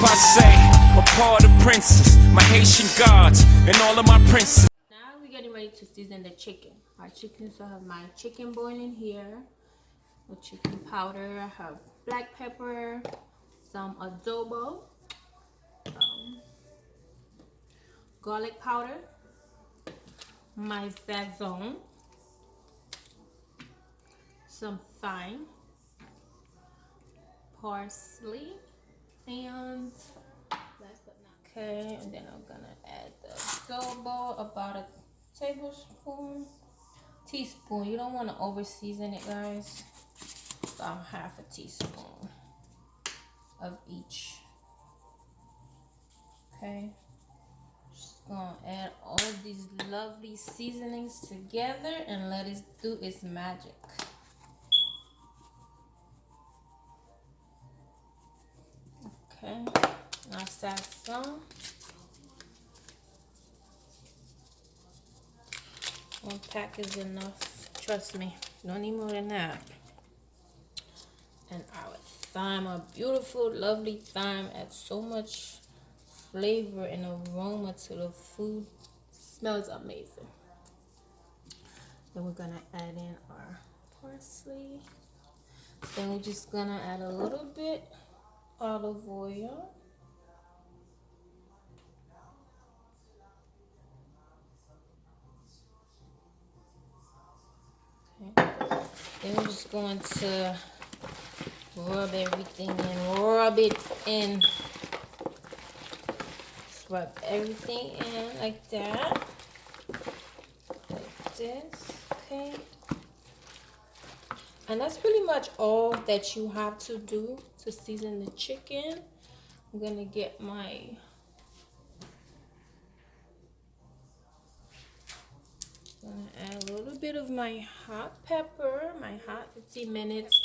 passe, a part of princes, my Haitian gods, and all of my princes. Now we're getting ready to season the chicken. Our chicken, so I have my chicken boiling here with chicken powder. I have black pepper, some adobo, garlic powder, my sazon, some thyme, parsley, and last but not okay, and then I'm gonna add the adobo, about a teaspoon. You don't want to over season it, guys. About half a teaspoon of each. Okay, just gonna add all of these lovely seasonings together and let it do its magic. Okay, now sazon. One pack is enough. Trust me, you don't need more than that. And our thyme, a beautiful, lovely thyme, adds so much flavor and aroma to the food. Smells amazing. Then we're gonna add in our parsley. Then we're just gonna add a little bit olive oil. Okay. Then we're just going to rub everything in. Rub it in. Just rub everything in like that. Like this. Okay. And that's pretty much all that you have to do to season the chicken. I'm gonna get gonna add a little bit of my hot pepper, my hot 15 minutes.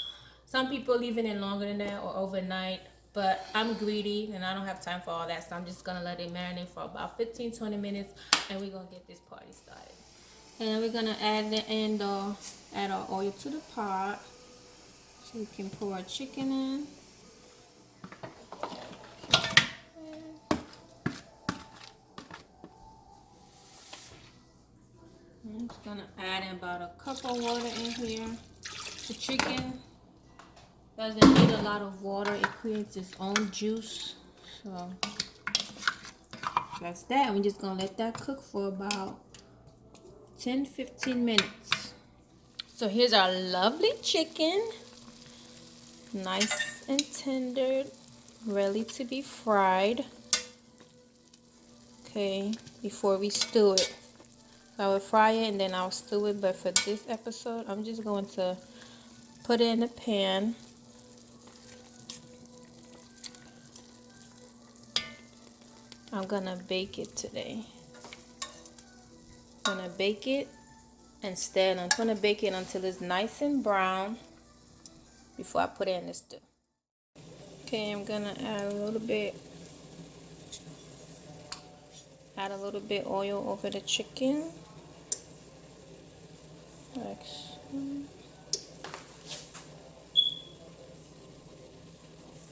Some people leave it in longer than that or overnight, but I'm greedy and I don't have time for all that, so I'm just gonna let it marinate for about 15-20 minutes and we're gonna get this party started. And then we're gonna add our oil to the pot so we can pour our chicken in. I'm just gonna add in about a cup of water in here. The chicken doesn't need a lot of water. It creates its own juice. So that's that. We're just gonna let that cook for about 10-15 minutes. So here's our lovely chicken. Nice and tender, ready to be fried. Okay, before we stew it. I will fry it and then I'll stew it, but for this episode, I'm just going to put it in a pan. I'm gonna bake it today. I'm gonna bake it instead. I'm gonna bake it until it's nice and brown before I put it in the stew. Okay, I'm gonna add a little bit oil over the chicken. Like so.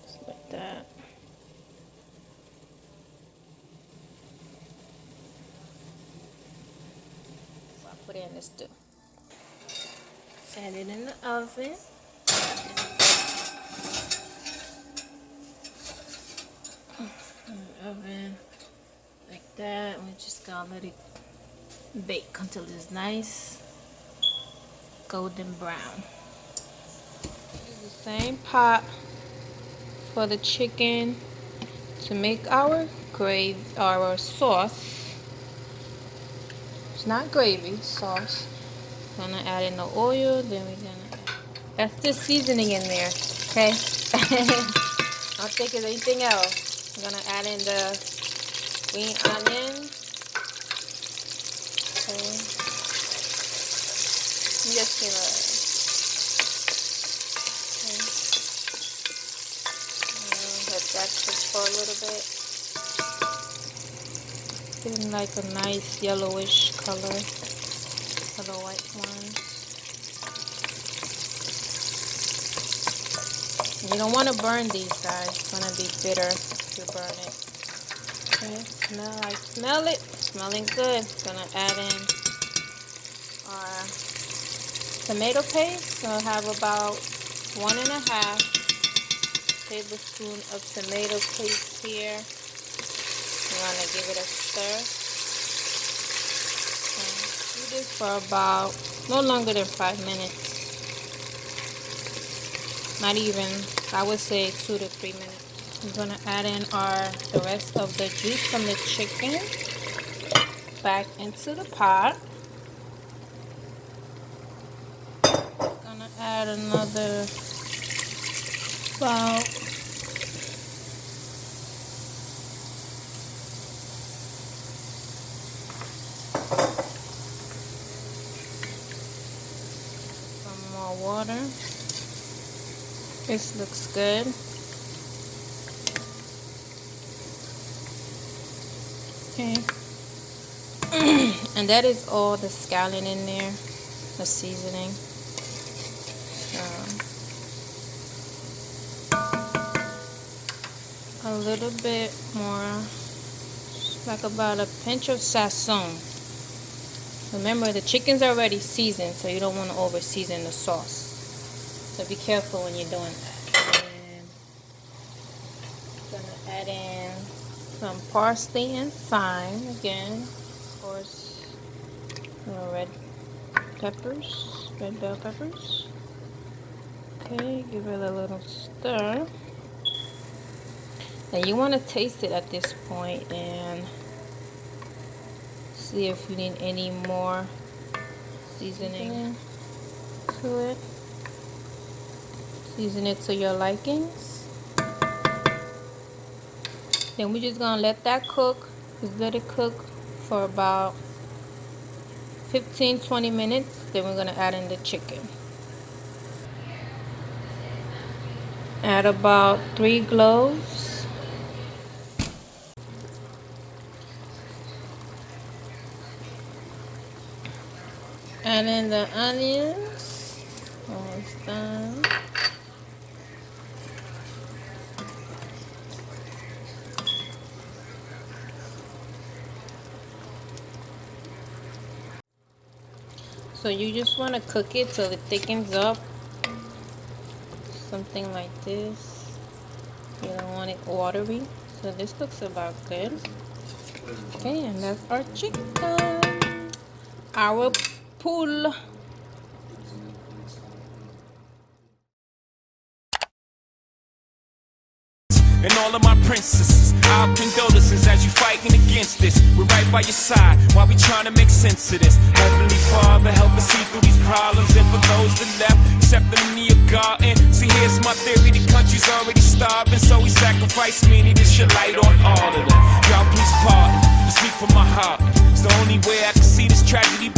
Just like that. I'll put it in the stew. Add it in the oven. Oven like that. We're just gonna let it bake until it's nice golden brown. Use the same pot for the chicken to make our sauce. It's not gravy, sauce. Gonna add in the oil, then we're gonna that's the seasoning in there, okay? I don't think it's anything else. I'm gonna add in the green onion. Okay. I'm just gonna let that cook for a little bit. Getting like a nice yellowish color for the white ones. You don't want to burn these, guys. It's gonna be bitter you burn it. Okay, I smell it. Smelling good. Gonna add in our tomato paste. So I have about 1.5 tablespoon of tomato paste here. You want to give it a stir. Do this for about no longer than 5 minutes. Not even, I would say 2 to 3 minutes. I'm going to add in the rest of the juice from the chicken back into the pot. Gonna add another about some more water. This looks good. Okay. And that is all the scallion in there, the seasoning. A little bit more, like about a pinch of sazon. Remember, the chicken's already seasoned, so you don't want to over season the sauce. So be careful when you're doing that. And gonna add in some parsley and thyme again. Of course, red bell peppers. Okay, give it a little stir. Now you want to taste it at this point and see if you need any more seasoning to it. Season it to your likings. Then we're just gonna let that cook. Just let it cook for about 15-20 minutes. Then we're gonna add in the chicken. Add about 3 cloves. Add in the onions. Almost done. So you just want to cook it till it thickens up. Something like this. You don't want it watery. So this looks about good. Okay, and that's our chicken. Our pool. And all of my princesses, our condolences as you fighting against this. We're right by your side while we trying to make sense of this. Heavenly Father, help us see through these problems. And for those that left, accept them in your garden. See, here's my theory, the country's already starving, so we sacrifice many to shed light on all of them. Y'all please pardon, I speak from my heart. It's the only way I can see this tragedy